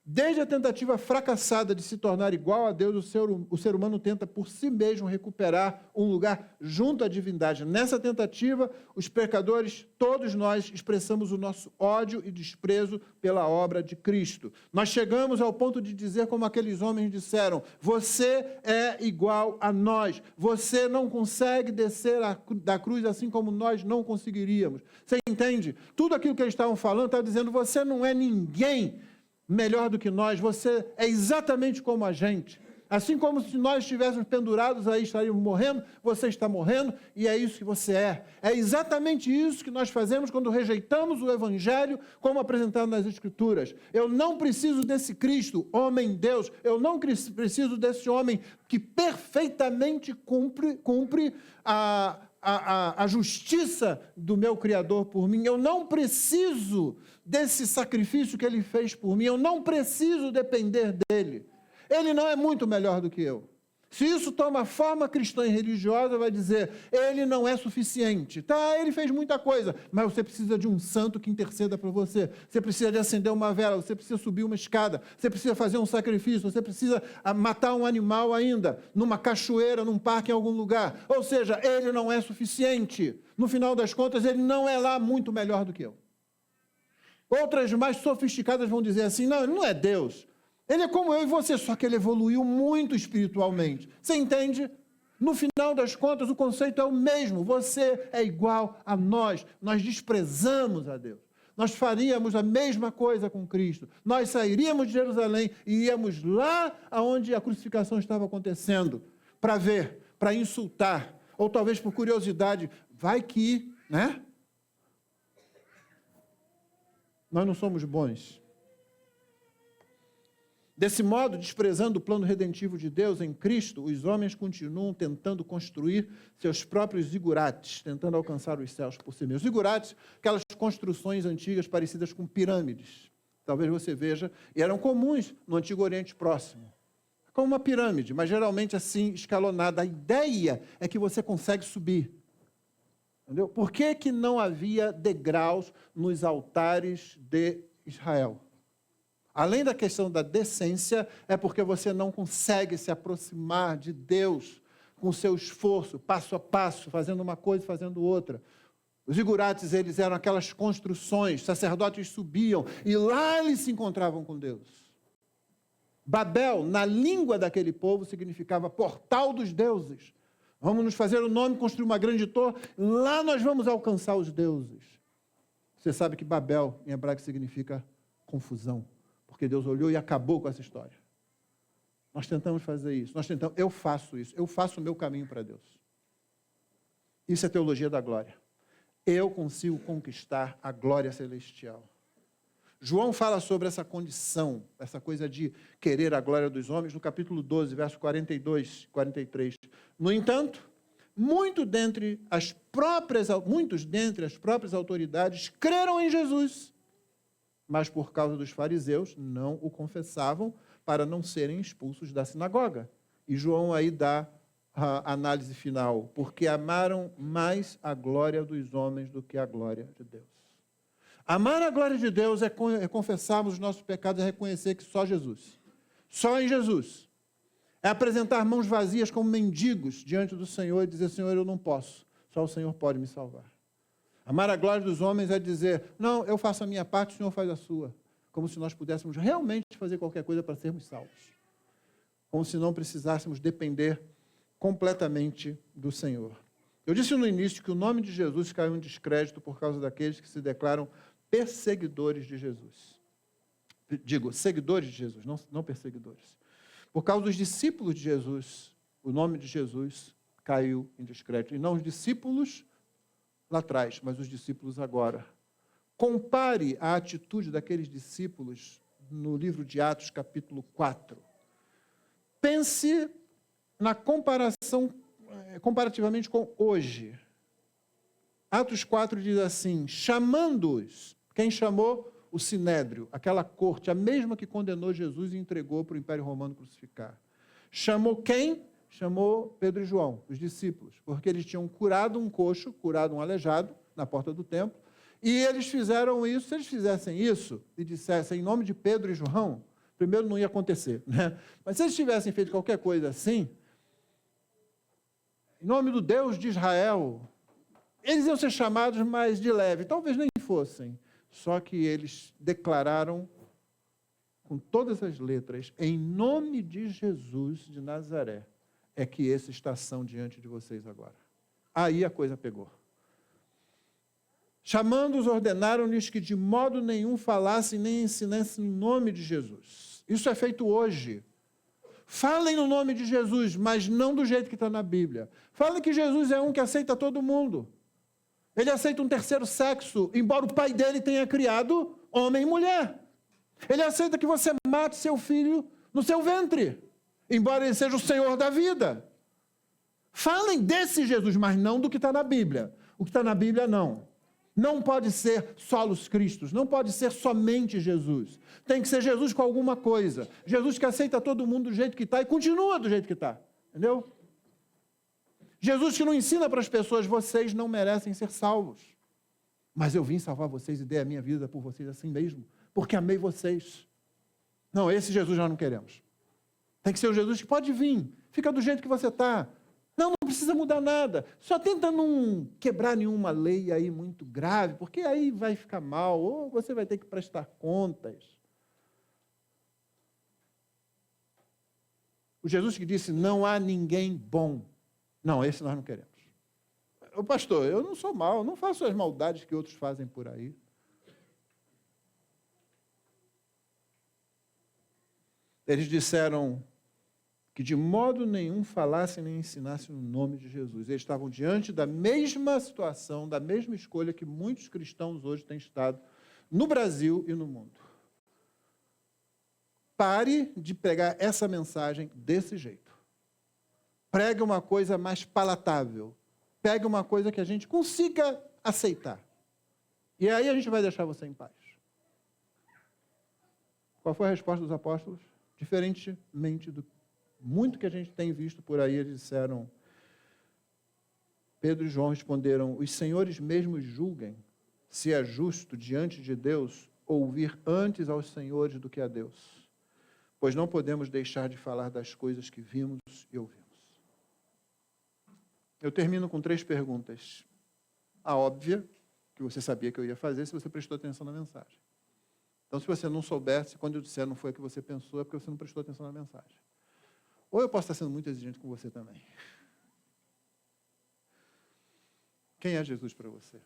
Desde a tentativa fracassada de se tornar igual a Deus, o ser humano tenta por si mesmo recuperar um lugar junto à divindade. Nessa tentativa, os pecadores, todos nós, expressamos o nosso ódio e desprezo pela obra de Cristo. Nós chegamos ao ponto de dizer como aqueles homens disseram: você é igual a nós, você não consegue descer da cruz assim como nós não conseguiríamos. Você entende? Tudo aquilo que eles estavam falando, está dizendo: você não é ninguém melhor do que nós, você é exatamente como a gente. Assim como se nós estivéssemos pendurados aí, estaríamos morrendo, você está morrendo, e é isso que você é. É exatamente isso que nós fazemos quando rejeitamos o Evangelho, como apresentado nas Escrituras. Eu não preciso desse Cristo, homem-Deus, eu não preciso desse homem que perfeitamente cumpre a justiça do meu Criador por mim. Eu não preciso desse sacrifício que ele fez por mim. Eu não preciso depender dele. Ele não é muito melhor do que eu. Se isso toma forma cristã e religiosa, vai dizer: ele não é suficiente. Tá, ele fez muita coisa, mas você precisa de um santo que interceda por você. Você precisa de acender uma vela, você precisa subir uma escada, você precisa fazer um sacrifício, você precisa matar um animal ainda, numa cachoeira, num parque, em algum lugar. Ou seja, ele não é suficiente. No final das contas, ele não é lá muito melhor do que eu. Outras mais sofisticadas vão dizer assim: não, ele não é Deus. Ele é como eu e você, só que ele evoluiu muito espiritualmente. Você entende? No final das contas, o conceito é o mesmo. Você é igual a nós. Nós desprezamos a Deus. Nós faríamos a mesma coisa com Cristo. Nós sairíamos de Jerusalém e íamos lá onde a crucificação estava acontecendo, para ver, para insultar, ou talvez por curiosidade. Vai que, né? Nós não somos bons. Desse modo, desprezando o plano redentivo de Deus em Cristo, os homens continuam tentando construir seus próprios zigurates, tentando alcançar os céus por si mesmos. Zigurates, aquelas construções antigas parecidas com pirâmides. Talvez você veja, e eram comuns no Antigo Oriente Próximo. Como uma pirâmide, mas geralmente assim, escalonada. A ideia é que você consegue subir. Entendeu? Por que não havia degraus nos altares de Israel? Além da questão da decência, é porque você não consegue se aproximar de Deus com o seu esforço, passo a passo, fazendo uma coisa e fazendo outra. Os zigurates, eles eram aquelas construções, sacerdotes subiam e lá eles se encontravam com Deus. Babel, na língua daquele povo, significava portal dos deuses. Vamos nos fazer o nome, construir uma grande torre, lá nós vamos alcançar os deuses. Você sabe que Babel, em hebraico, significa confusão. Porque Deus olhou e acabou com essa história. Nós tentamos fazer isso. Eu faço isso. Eu faço o meu caminho para Deus. Isso é teologia da glória. Eu consigo conquistar a glória celestial. João fala sobre essa condição, essa coisa de querer a glória dos homens, no capítulo 12, verso 42 e 43. No entanto, muitos dentre as próprias autoridades creram em Jesus, mas por causa dos fariseus não o confessavam para não serem expulsos da sinagoga. E João aí dá a análise final: porque amaram mais a glória dos homens do que a glória de Deus. Amar a glória de Deus é confessarmos os nossos pecados e reconhecer que só Jesus, só em Jesus. É apresentar mãos vazias como mendigos diante do Senhor e dizer: Senhor, eu não posso, só o Senhor pode me salvar. Amar a glória dos homens é dizer: não, eu faço a minha parte, o Senhor faz a sua. Como se nós pudéssemos realmente fazer qualquer coisa para sermos salvos. Como se não precisássemos depender completamente do Senhor. Eu disse no início que o nome de Jesus caiu em descrédito por causa daqueles que se declaram perseguidores de Jesus. Digo, seguidores de Jesus, não perseguidores. Por causa dos discípulos de Jesus, o nome de Jesus caiu em descrédito. E não os discípulos lá atrás, mas os discípulos agora. Compare a atitude daqueles discípulos no livro de Atos, capítulo 4. Pense na comparação, comparativamente com hoje. Atos 4 diz assim, chamando-os, quem chamou? O Sinédrio, aquela corte, a mesma que condenou Jesus e entregou para o Império Romano crucificar. Chamou quem? Chamou Pedro e João, os discípulos, porque eles tinham curado um coxo, curado um aleijado na porta do templo, e eles fizeram isso. Se eles fizessem isso e dissessem em nome de Pedro e João, primeiro não ia acontecer, né? Mas se eles tivessem feito qualquer coisa assim, em nome do Deus de Israel, eles iam ser chamados mais de leve, talvez nem fossem, só que eles declararam com todas as letras, em nome de Jesus de Nazaré, é que esses estão diante de vocês agora. Aí a coisa pegou. Chamando-os, ordenaram-lhes que de modo nenhum falassem nem ensinassem em nome de Jesus. Isso é feito hoje. Falem no nome de Jesus, mas não do jeito que está na Bíblia. Falem que Jesus é um que aceita todo mundo. Ele aceita um terceiro sexo, embora o pai dele tenha criado homem e mulher. Ele aceita que você mate seu filho no seu ventre, embora ele seja o Senhor da vida. Falem desse Jesus, mas não do que está na Bíblia. O que está na Bíblia, não. Não pode ser solos Cristos, não pode ser somente Jesus. Tem que ser Jesus com alguma coisa. Jesus que aceita todo mundo do jeito que está e continua do jeito que está. Entendeu? Jesus que não ensina para as pessoas, vocês não merecem ser salvos. Mas eu vim salvar vocês e dei a minha vida por vocês assim mesmo, porque amei vocês. Não, esse Jesus nós não queremos. Tem que ser o Jesus que pode vir, fica do jeito que você está. Não precisa mudar nada. Só tenta não quebrar nenhuma lei aí muito grave, porque aí vai ficar mal, ou você vai ter que prestar contas. O Jesus que disse, não há ninguém bom. Não, esse nós não queremos. Ô pastor, eu não sou mau, não faço as maldades que outros fazem por aí. Eles disseram que de modo nenhum falassem nem ensinassem no nome de Jesus. Eles estavam diante da mesma situação, da mesma escolha que muitos cristãos hoje têm estado no Brasil e no mundo. Pare de pregar essa mensagem desse jeito. Pregue uma coisa mais palatável. Pegue uma coisa que a gente consiga aceitar. E aí a gente vai deixar você em paz. Qual foi a resposta dos apóstolos? Diferentemente do muito que a gente tem visto por aí, eles disseram, Pedro e João responderam, os senhores mesmos julguem se é justo diante de Deus ouvir antes aos senhores do que a Deus, pois não podemos deixar de falar das coisas que vimos e ouvimos. Eu termino com 3 perguntas. A óbvia, que você sabia que eu ia fazer se você prestou atenção na mensagem. Então, se você não soubesse, quando eu disser não foi o que você pensou, é porque você não prestou atenção na mensagem. Ou eu posso estar sendo muito exigente com você também. Quem é Jesus para você?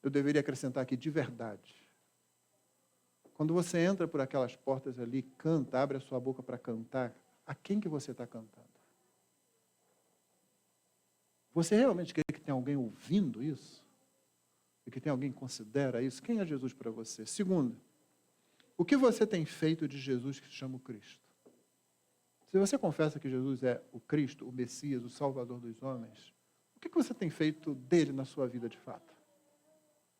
Eu deveria acrescentar aqui de verdade. Quando você entra por aquelas portas ali, canta, abre a sua boca para cantar, a quem que você está cantando? Você realmente quer que tenha alguém ouvindo isso? E que tenha alguém que considera isso? Quem é Jesus para você? Segundo, o que você tem feito de Jesus que se chama o Cristo? Se você confessa que Jesus é o Cristo, o Messias, o Salvador dos homens, o que você tem feito dele na sua vida de fato?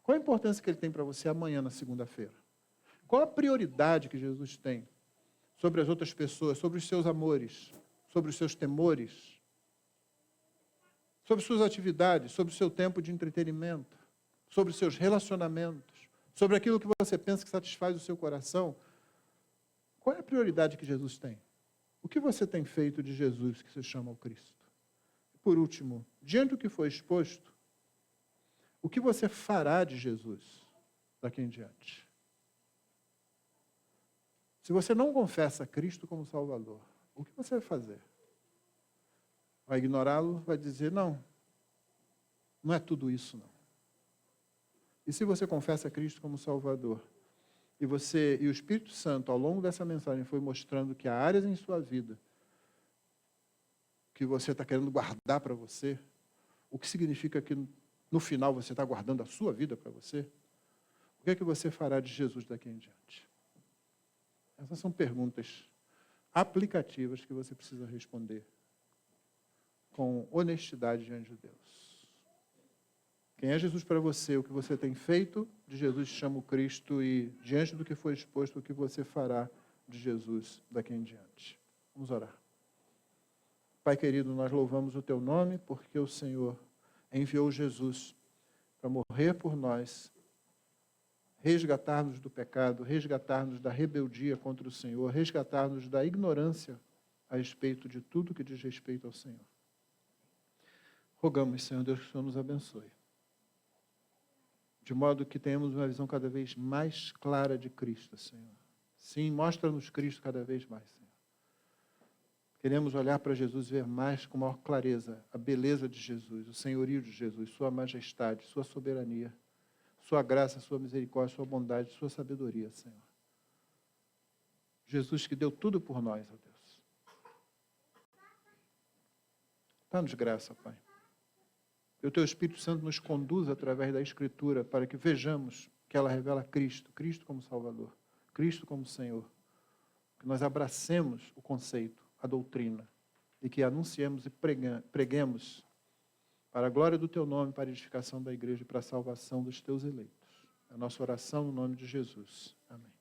Qual a importância que ele tem para você amanhã, na segunda-feira? Qual a prioridade que Jesus tem sobre as outras pessoas, sobre os seus amores, sobre os seus temores, sobre suas atividades, sobre o seu tempo de entretenimento, sobre os seus relacionamentos, sobre aquilo que você pensa que satisfaz o seu coração? Qual é a prioridade que Jesus tem? O que você tem feito de Jesus que se chama o Cristo? Por último, diante do que foi exposto, o que você fará de Jesus daqui em diante? Se você não confessa Cristo como Salvador, o que você vai fazer? Vai ignorá-lo? Vai dizer, não é tudo isso, não. E se você confessa Cristo como Salvador, e o Espírito Santo, ao longo dessa mensagem, foi mostrando que há áreas em sua vida que você está querendo guardar para você, o que significa que no final você está guardando a sua vida para você? O que é que você fará de Jesus daqui em diante? Essas são perguntas aplicativas que você precisa responder com honestidade diante de Deus. Quem é Jesus para você? O que você tem feito de Jesus chama o Cristo e, diante do que foi exposto, o que você fará de Jesus daqui em diante. Vamos orar. Pai querido, nós louvamos o Teu nome porque o Senhor enviou Jesus para morrer por nós, resgatar-nos do pecado, resgatar-nos da rebeldia contra o Senhor, resgatar-nos da ignorância a respeito de tudo que diz respeito ao Senhor. Rogamos, Senhor Deus, que o Senhor nos abençoe, de modo que tenhamos uma visão cada vez mais clara de Cristo, Senhor. Sim, mostra-nos Cristo cada vez mais, Senhor. Queremos olhar para Jesus e ver mais com maior clareza a beleza de Jesus, o senhorio de Jesus, sua majestade, sua soberania, sua graça, sua misericórdia, sua bondade, sua sabedoria, Senhor. Jesus que deu tudo por nós, ó Deus. Dá-nos graça, Pai. Que o Teu Espírito Santo nos conduza através da Escritura para que vejamos que ela revela Cristo, Cristo como Salvador, Cristo como Senhor. Que nós abracemos o conceito, a doutrina, e que anunciemos e preguemos para a glória do Teu nome, para a edificação da igreja e para a salvação dos Teus eleitos. É a nossa oração no nome de Jesus. Amém.